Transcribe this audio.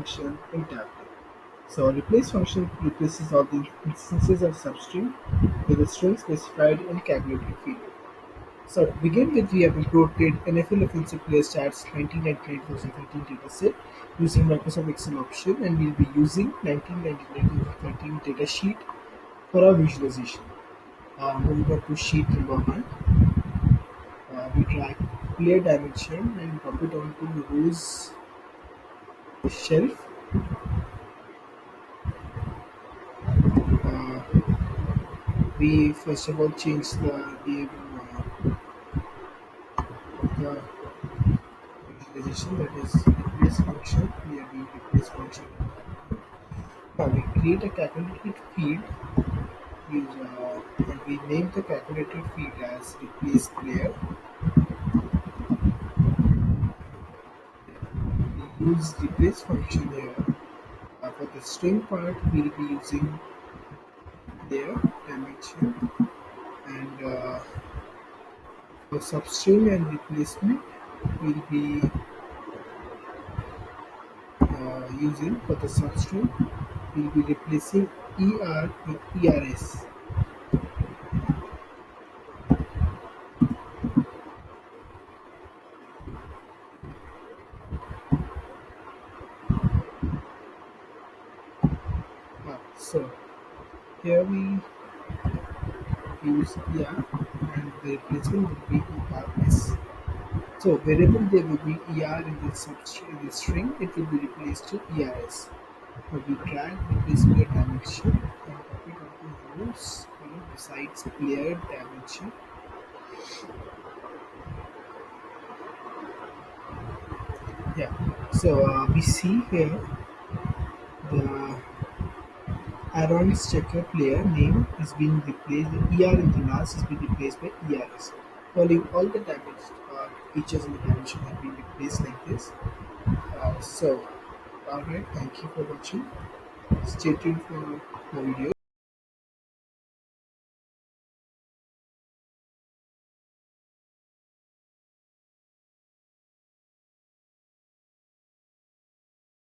function in Tableau. So replace function replaces all the instances of substring with a string specified in calculated field. So to begin with, we have imported NFL Offensive Player Stats 1999-2013 dataset using Microsoft Excel option, and we'll be using 1999-2013 datasheet for our visualization. Moving on to sheet number one, we drag player dimension and drop it onto rows shelf. Uh, we first of all change the name of the visualization, that is replace function. We are doing replace function. Now we create a calculated field. And we name the calculated field as replace player. We use replace function here. For the string part, we'll be using player dimension, and for substring and replacement, we'll be using for the substring, we'll be replacing ER with ERS. So here we use ER and the replacement will be ERS. So wherever there will be ER in the substring in the string, it will be replaced to ERS. Now we drag replace player dimension and copy it onto rows column besides player dimension. Yeah. So we see here the Aaron's checker player name is being replaced. The ER in the last is being replaced by ERS. Following all the damaged features in the dimension have been replaced like this. Alright, thank you for watching. Stay tuned for more videos.